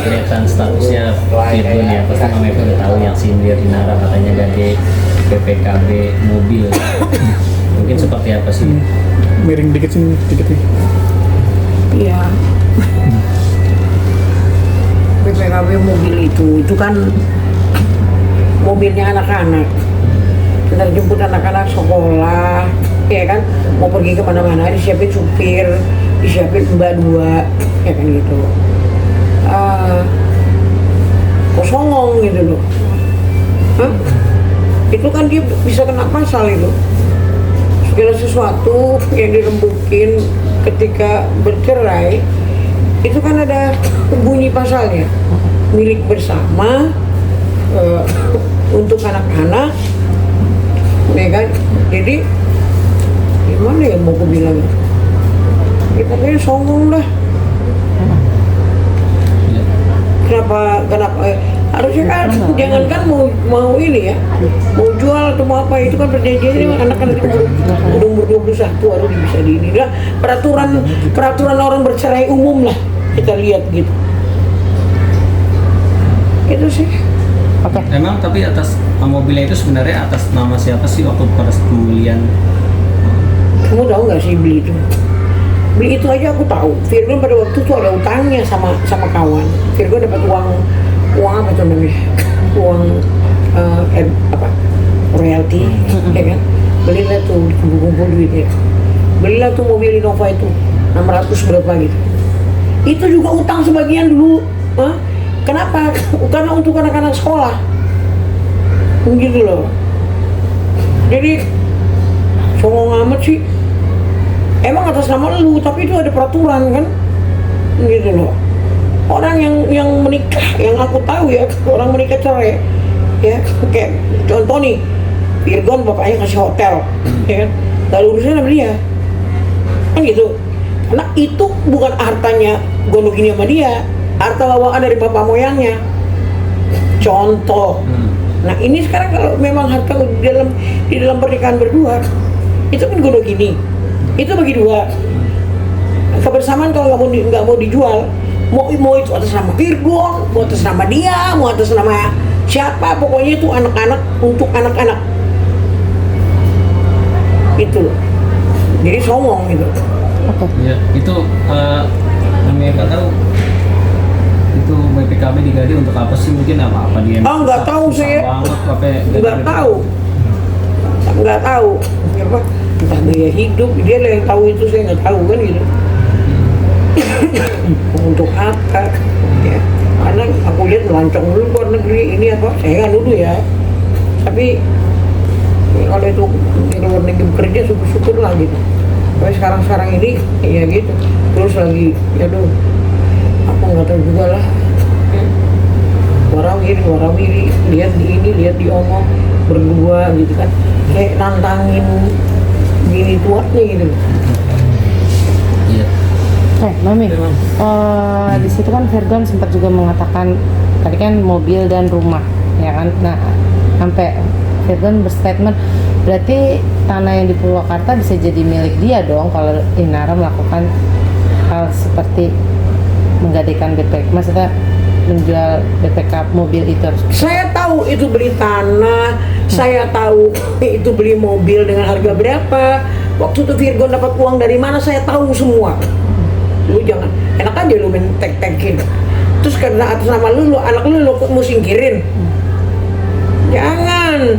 kelihatan statusnya Firgun ya, pasti Mama Eva udah tahu yang sindir Inara katanya ganti BPKB mobil. Mungkin seperti apa sih? Miring dikit sini, dikit nih. Iya. BPKB mobil itu kan mobilnya anak-anak. Kita jemput anak-anak sekolah, ya kan, mau pergi kemana-mana disiapin supir, disiapin mbak dua, ya kan gitu. Kok songong gitu loh. Hah? Itu kan dia bisa kena pasal itu. Segala sesuatu yang dirembukin ketika bercerai itu kan ada bunyi pasalnya, milik bersama, untuk anak-anak, ya kan. Jadi gimana ya mau aku bilang, kita kayaknya songong dah. Kenapa harusnya kan jangankan mau ini ya, mau jual atau mau apa, itu kan perjanjiannya anak-anak udah umur 21 harus bisa di ini lah, peraturan orang bercerai umum lah kita lihat gitu. Itu sih. Oke. Emang tapi atas mobilnya itu sebenarnya atas nama siapa sih waktu pada pembelian? Kamu tahu nggak sih beli itu? Beli itu aja aku tahu. Virgo pada waktu itu ada utangnya sama kawan. Virgo dapat uang apa tuh namanya? Uang royalti, ya kan? Belilah tuh, kumpul duitnya. Belilah tuh mobil Innova itu 600 berapa gitu. Itu juga utang sebagian dulu. Kenapa? Karena untuk anak-anak sekolah. Gitu loh. Jadi songong amat sih. Emang atas nama lu, tapi itu ada peraturan kan, gitu loh. Orang yang menikah, yang aku tahu ya, orang menikah cerai, ya kayak contoh nih, Virgon bapaknya kasih hotel, ya kan, gak ada urusan sama dia, kan gitu. Karena itu bukan hartanya Gondogini sama dia, harta bawaan dari bapak moyangnya. Contoh. Nah ini sekarang kalau memang harta di dalam pernikahan berdua, itu kan Gondogini. Itu bagi dua. Kebersamaan kalau nggak mau dijual, mau itu atas nama Virgon, mau atas nama dia, mau atas nama siapa, pokoknya itu anak-anak untuk anak-anak. Itu. Jadi songong gitu. Ya, itu namanya nggak tahu. Itu BPKB diganti untuk apa sih? Mungkin apa dia? Nggak tahu saya. Nggak tahu. Nggak tahu. Apa? Entah gaya hidup, dia lah yang tahu itu, saya nggak tahu kan gitu. Untuk apa ya, karena aku lihat melancong dulu luar negeri ini apa, saya nggak nuduh ya, tapi kalau itu di luar negeri bekerja syukur-syukur lah gitu. Tapi sekarang ini ya gitu, terus lagi aduh aku nggak tahu juga lah, warawiri lihat di ini, lihat di omong berdua gitu kan, kayak nantangin gini tuanya gitu. Iya. Mami, di situ kan Virgon sempat juga mengatakan tadi kan mobil dan rumah, ya kan? Nah, sampai Virgon berstatement, berarti tanah yang di Purwakarta bisa jadi milik dia dong kalau Inara melakukan hal seperti menggadaikan BPK, maksudnya menjual BPK mobil itu. Saya tahu itu beli tanah, saya tahu itu beli mobil dengan harga berapa, waktu itu Virgon dapat uang dari mana, saya tahu semua. Lu jangan, enak aja lu main tek-tekin. Terus karena atas nama lu anak lu mau singkirin. Jangan,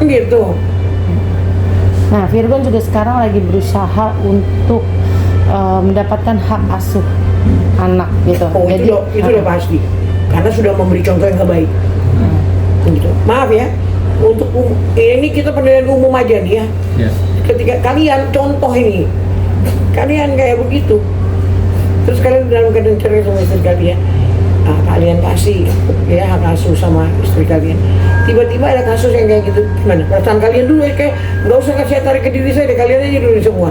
gitu. Nah, Virgon juga sekarang lagi berusaha untuk mendapatkan hak asuh anak gitu. Oh, jadi itu udah pasti. Karena sudah memberi contoh yang baik. Gitu. Maaf ya, untuk ini kita penilaian umum aja nih ya. Ketika kalian contoh ini, kalian kayak begitu, terus kalian dalam keadaan cerai sama istri kalian, kalian kasih ya hak asuh sama istri kalian. Tiba-tiba ada kasus yang kayak gitu, gimana? Perasaan kalian dulu ya, kayak nggak usah kasih tarik ke diri saya deh, kalian aja dulu semua.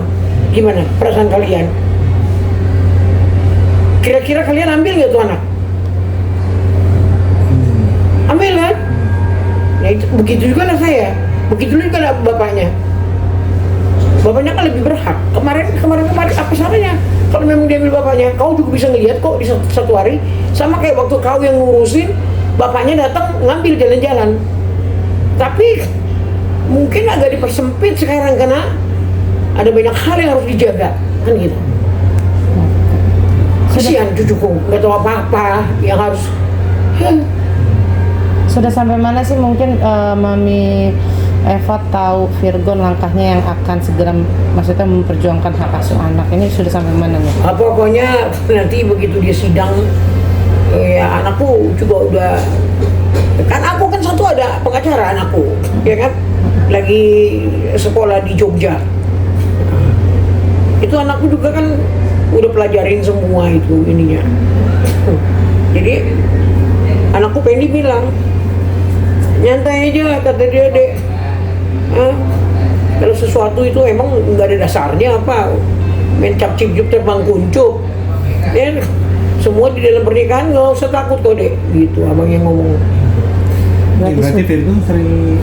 Gimana perasaan kalian? Kira-kira kalian ambil nggak tuh anak? Ambil kan? Ya itu, begitu juga lah saya, begitu juga lah bapaknya. Bapaknya kan lebih berhak. Kemarin apa salahnya? Kalau memang dia ambil bapaknya, kau juga bisa ngeliat kok di satu hari. Sama kayak waktu kau yang ngurusin, bapaknya datang ngambil jalan-jalan. Tapi mungkin agak dipersempit sekarang karena ada banyak hal yang harus dijaga, kan gitu. Kasihan cucuku, nggak tahu apa-apa yang harus. Sudah sampai mana sih mungkin Mami Eva tahu Virgon langkahnya yang akan segera maksudnya memperjuangkan hak asuh anak ini sudah sampai mana nih? Pokoknya nanti begitu dia sidang, ya anakku juga udah, kan aku kan satu ada pengacara anakku, ya kan, lagi sekolah di Jogja. Itu anakku juga kan udah pelajarin semua itu ininya. Jadi anakku Pendi bilang, nyantai aja kata dia, Dek. Kalau sesuatu itu emang nggak ada dasarnya apa, main cap cip terbang kuncup. Ya, semua di dalam pernikahan nggak usah takut kok, Dek. Gitu abang yang ngomong. Berarti Virgo sering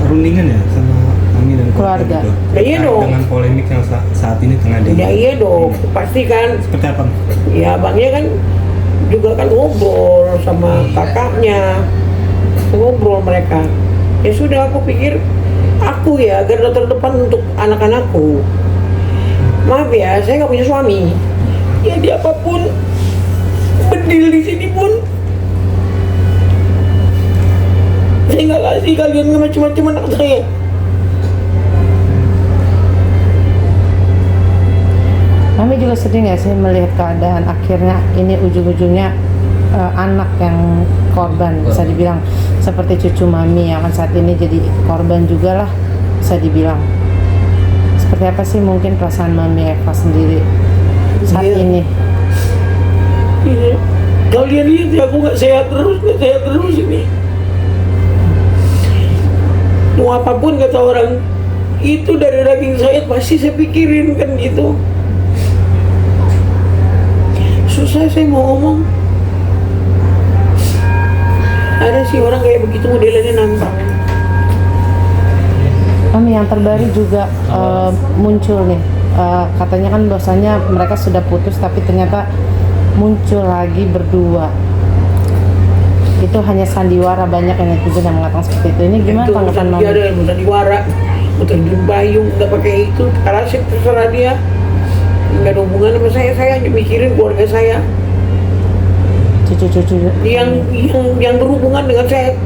rundingan ya sama Mami dan Keluarga. gitu? Ya, iya dong. Dengan polemik yang saat ini tengah Ya iya dong, pasti kan. Seperti apa? Ya abangnya kan juga kan ngobrol sama kakaknya, ngobrol mereka. Ya sudah, aku pikir aku ya garda terdepan untuk anak-anakku. Maaf ya, saya nggak punya suami. Ya di apapun, bedil di sini pun saya nggak kasih kalian macam-macam anak saya. Mami juga sedih nggak sih melihat keadaan akhirnya ini ujung-ujungnya anak yang korban, bisa dibilang seperti cucu Mami yang kan saat ini jadi korban juga lah, bisa dibilang. Seperti apa sih mungkin perasaan Mami Eva sendiri saat Iya. ini? Iya. Kalian lihat ya, aku nggak sehat terus ini. Mau apapun kata orang, itu dari daging saya pasti saya pikirin kan gitu. Susah saya mau ngomong. Ada sih orang kayak begitu modelannya nampak. Mami yang terbaru juga muncul nih, katanya kan bahwasanya mereka sudah putus tapi ternyata muncul lagi berdua. Itu hanya sandiwara, banyak yang netizen yang mengatakan seperti itu. Ini gimana Itu tanggapan urusan Mami? dia, ada urusan diwara, terjun payung, nggak pakai itu. Karena sih terserah dia, nggak ada hubungan sama saya hanya mikirin keluarga saya. Cucu-cucu Yang berhubungan dengan saya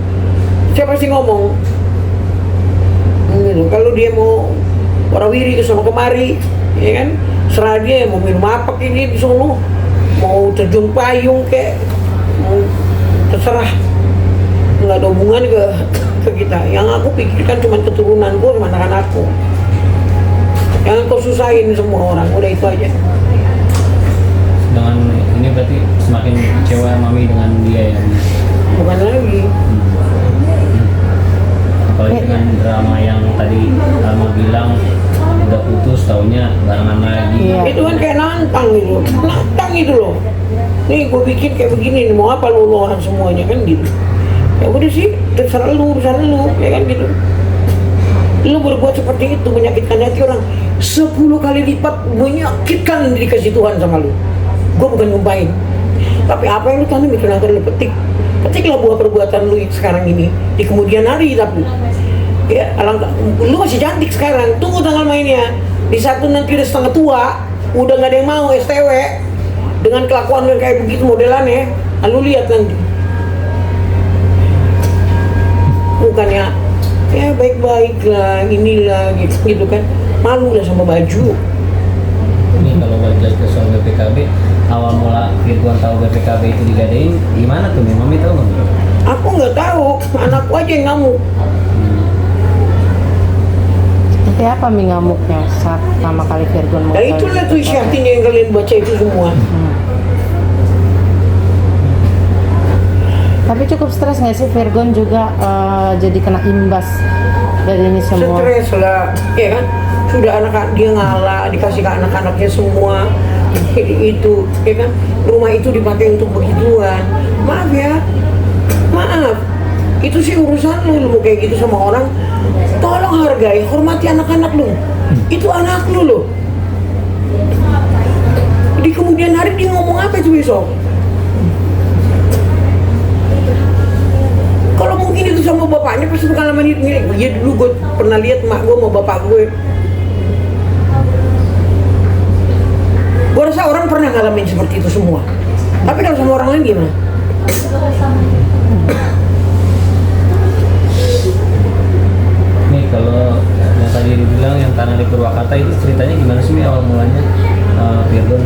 pasti ngomong. Gitu. Kalau dia mau warawiri ke sono kemari, ya kan, serah dia mau minum apa ini di sono, mau terjun payung kayak, mau terserah, nggak ada hubungan ke kita. Yang aku pikirkan cuma keturunanku sama anak-anakku. Jangan kau susahin semua orang, udah itu aja. Dengan ini berarti semakin kecewa Mami dengan dia ya. Bukan lagi. Apalagi dengan drama yang tadi Alma bilang udah putus, taunya barengan lagi. Iya. Itu kan kayak nantang gitu loh. Nih gue bikin kayak begini, nih, mau apa lu orang semuanya kan gitu. Ya udah sih, terserah lu, urusan lu, ya kan gitu. Lu berbuat seperti itu menyakitkan hati orang 10 kali lipat menyakitkan dikasih Tuhan sama lu. Gue bukan ngumpain, tapi apa yang lu tanam itu nanti lu petiklah buah perbuatan lu sekarang ini di kemudian hari. Tapi ya alangkah, lu masih cantik sekarang, tunggu tanggal mainnya. Di satu nanti udah setengah tua, udah nggak ada yang mau STW dengan kelakuan yang kayak begitu modelannya. Lu lihat nanti, bukannya ya baik-baik lah, inilah gitu kan, malu lah sama baju. Ini kalau balik lagi ke soal BPKB, awal mula Virgon tahu BPKB itu digadain gimana tuh nih? Mami tahu nggak? Aku nggak tahu, anakku aja yang ngamuk. Seperti apa Mi ngamuknya saat pertama kali Virgon Dan itulah tuh isi hatinya yang kalian baca itu semua. Tapi cukup stres nggak sih Virgon juga jadi kena imbas dari ini semua? Stres lah, ya kan? Sudah anak dia ngalah, dikasih ke anak-anaknya semua. Itu, ya kan? Rumah itu dipakai untuk begituan. Maaf ya, maaf. Itu sih urusan lu mau kayak gitu sama orang. Tolong hargai, hormati anak-anak lu. Itu anak lu loh. kemudian hari dia ngomong apa itu besok? Kalau mungkin itu sama bapaknya pasti pengalaman itu mirip. Ya dulu gue pernah lihat mak gue sama bapak gue. Gue rasa orang pernah ngalamin seperti itu semua. Tapi kalau sama orang lain gimana? Nih kalau yang tadi dibilang yang tanah di Purwakarta itu ceritanya gimana sih awal mulanya Virgon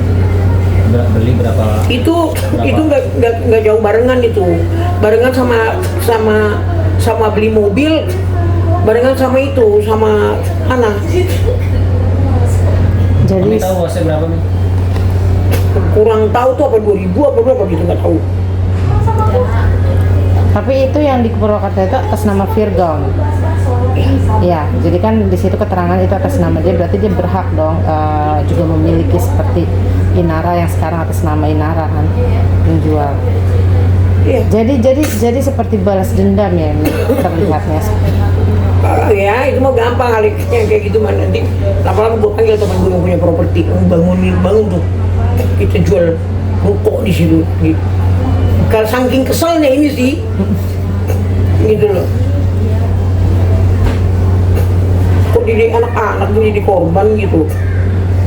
beli berapa? Itu nggak jauh barengan itu. Barengan sama beli mobil, barengan sama itu sama anak. Jadi Kami tahu luasnya berapa nih? Kurang tahu tuh apa 2000 apa berapa gitu nggak tahu. tapi itu yang di Purwakarta itu atas nama Virgon. Ya, jadi kan di situ keterangan itu atas nama dia, berarti dia berhak dong juga memiliki seperti Inara yang sekarang atas nama Inara kan menjual. Iya. Jadi seperti balas dendam ya terlihatnya. Ya itu mau gampang kali yang kayak gitu mah nanti lama-lama gue panggil teman gue yang punya properti bangun tuh kita jual ruko di situ gitu. Kalau saking keselnya ini sih gitu loh, kok jadi anak-anak gue jadi korban gitu.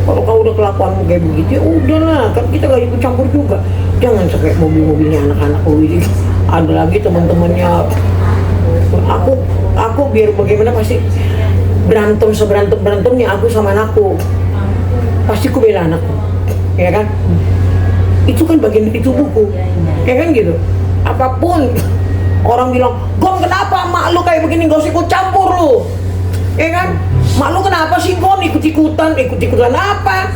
Kalau kau udah kelakuanmu kayak begitu ya udahlah, kan kita gak ikut campur juga. Jangan sampai mobil-mobilnya anak-anak lu ini ada lagi teman-temannya. Aku biar bagaimana pasti berantemnya aku sama anakku, pasti ku bela anakku, ya kan? Itu kan bagian dari tubuhku, ya kan gitu. Apapun orang bilang, Gon kenapa mak lu kayak begini, gak usah ikut campur lu, ya kan? Mak lu kenapa sih Gon ikut-ikutan apa?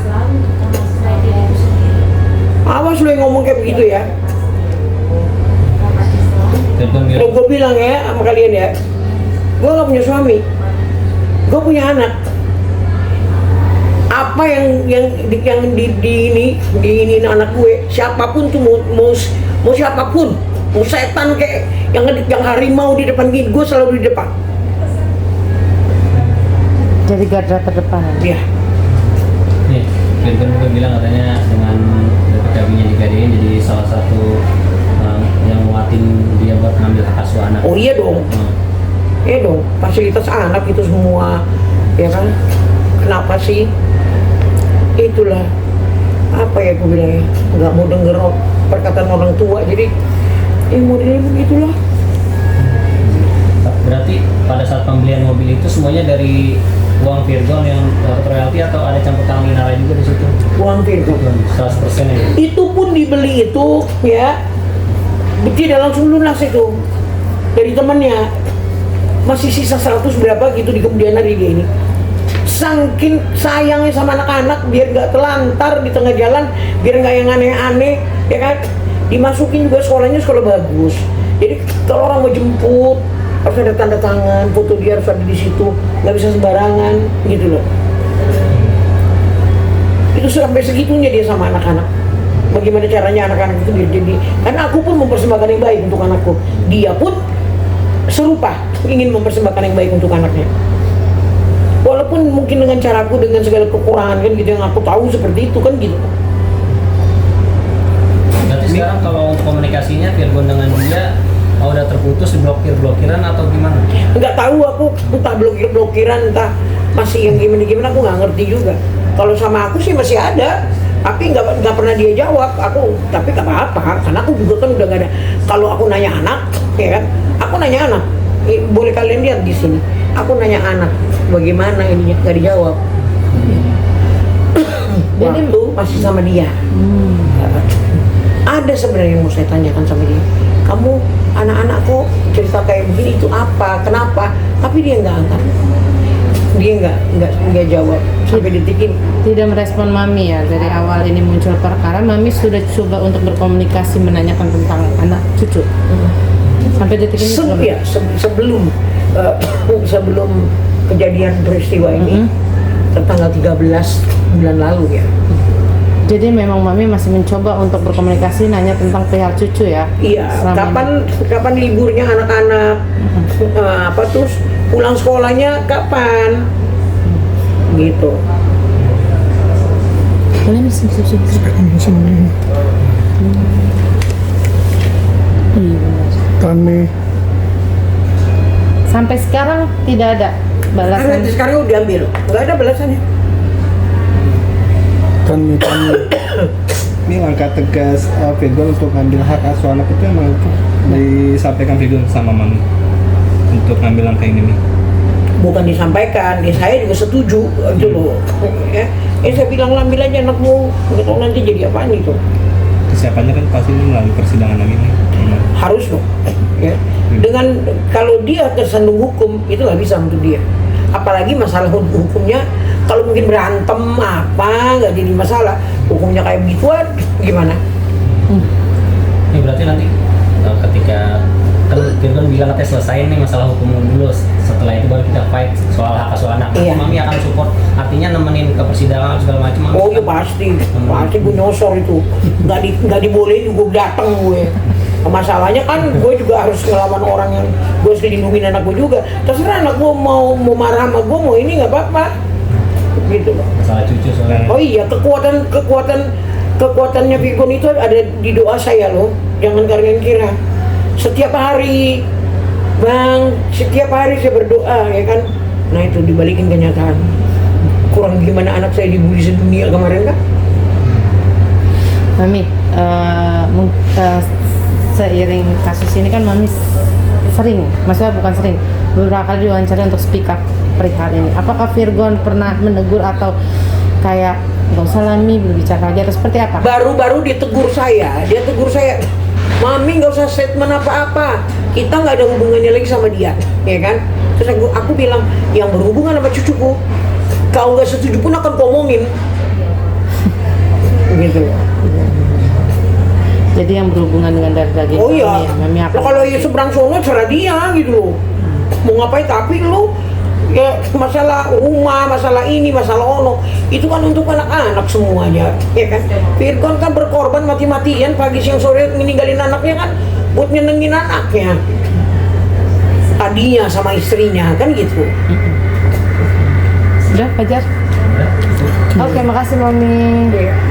Awas lu yang ngomong kayak begitu ya. Udah gue bilang ya sama kalian ya, gue gak punya suami, gue punya anak. Apa yang di ini anak gue, siapapun tuh mau siapapun, mau setan kayak yang harimau di depan gue selalu di depan. Jadi garda terdepan. Iya. Nih, Virgon juga bilang katanya dengan BPKB-nya digadein jadi salah satu yang nguatin dia buat ngambil hak asuh anak. Oh iya dong. Iya dong, fasilitas anak itu semua, ya kan? Kenapa sih? Itulah apa ya gue bilang ya, nggak mau denger perkataan orang tua, jadi modelnya begitulah. Berarti pada saat pembelian mobil itu semuanya dari uang Virgon yang dapat royalti atau ada campur tangan Inara juga di situ? Uang Virgon 100% ya? itu pun dibeli itu ya, tidak langsung lunas itu dari temannya, masih sisa 100 berapa gitu di kemudian hari dia ini. Saking sayangnya sama anak-anak biar nggak telantar di tengah jalan, biar nggak yang aneh-aneh, ya kan? Dimasukin juga sekolahnya sekolah bagus. Jadi kalau orang mau jemput harus ada tanda tangan, foto dia harus ada di situ, nggak bisa sembarangan gitu loh. Itu sampai segitunya dia sama anak-anak. Bagaimana caranya anak-anak itu biar jadi, karena aku pun mempersembahkan yang baik untuk anakku, dia pun serupa ingin mempersembahkan yang baik untuk anaknya. Walaupun mungkin dengan caraku, dengan segala kekurangan kan gitu yang aku tahu seperti itu kan gitu. Berarti sekarang kalau komunikasinya Virgon dengan dia udah terputus, diblokir-blokiran atau gimana? Nggak tahu aku, entah blokir-blokiran, entah masih yang gimana aku nggak ngerti juga. Kalau sama aku sih masih ada, tapi nggak pernah dia jawab aku. Tapi nggak apa-apa, karena aku juga kan udah nggak ada. Kalau aku nanya anak, ya kan? Aku nanya anak, boleh kalian lihat di sini. Aku nanya anak, bagaimana ininya, nggak dijawab. Waktu masih sama dia. Ada sebenarnya yang mau saya tanyakan sama dia. Kamu anak-anak kok cerita kayak begini itu apa, kenapa? Tapi dia nggak angkat. Dia nggak jawab sampai detik ini. Tidak merespon mami ya, dari awal ini muncul perkara, mami sudah coba untuk berkomunikasi menanyakan tentang anak cucu. Sampai detik ini sebelum kejadian peristiwa ini, tertanggal 13 bulan lalu ya. Jadi memang mami masih mencoba untuk berkomunikasi, nanya tentang perihal cucu ya. Iya. Selama kapan liburnya anak-anak? Terus pulang sekolahnya kapan? Gitu. Boleh nih, sini. Sini. Iya benar. Tani. Sampai sekarang tidak ada balasan. Sekarang udah diambil, nggak ada balasannya. Tani. Ini langkah tegas Virgon untuk ngambil hak asuh anak itu emang disampaikan Virgon sama Mami untuk ngambil langkah ini nih. Bukan disampaikan, saya juga setuju gitu loh. Ya, saya bilang lah, ambil aja anakmu, nggak tahu nanti jadi apaan itu. Kesiapannya kan pasti ini melalui persidangan lagi nih. Harus dong. Ya. Dengan kalau dia tersandung hukum itu nggak bisa untuk dia. Apalagi masalah hukumnya, kalau mungkin berantem apa nggak jadi masalah. Hukumnya kayak begituan, gimana? Ini berarti nanti ketika kan Virgon bilang katanya selesai nih masalah hukum dulu, setelah itu baru kita fight soal hak asuh anak. Iya. Mami akan support, artinya nemenin ke persidangan segala macam. Oh iya pasti gue nyosor itu, nggak dibolehin gue datang gue. Masalahnya kan gue juga harus ngelawan orang yang gue harus dilindungin anak gue juga. Terserah anak gue mau marah sama gue, mau ini nggak apa-apa, gitu loh. Masalah cucu soalnya. Oh iya, kekuatannya Virgon itu ada di doa saya loh. Jangan kalian kira. Setiap hari, Bang, setiap hari saya berdoa, ya kan. Nah itu dibalikin kenyataan. Kurang gimana anak saya dibully sedunia kemarin kan? Mami, seiring kasus ini kan Mami sering, maksudnya bukan sering, beberapa kali diwawancara untuk speak up perihal ini. Apakah Virgon pernah menegur atau kayak nggak usah lah Mi berbicara lagi atau seperti apa? Baru-baru dia tegur saya, Mami nggak usah statement apa-apa, kita nggak ada hubungannya lagi sama dia, ya kan? Terus aku bilang, yang berhubungan sama cucuku, kau nggak setuju pun akan ngomongin, gitu. Jadi yang berhubungan dengan darah daging Oh iya, Mami akan kalau ya seberang sono serah dia gitu loh. Mau ngapain, tapi lu ya masalah rumah, masalah ini, masalah ono, itu kan untuk anak-anak semuanya, ya kan? Virgon kan berkorban mati-matian pagi siang sore meninggalin anaknya kan buat nyenengin anaknya. Tadinya sama istrinya kan gitu. Udah, Fajar? Oke, makasih Mami. Iya.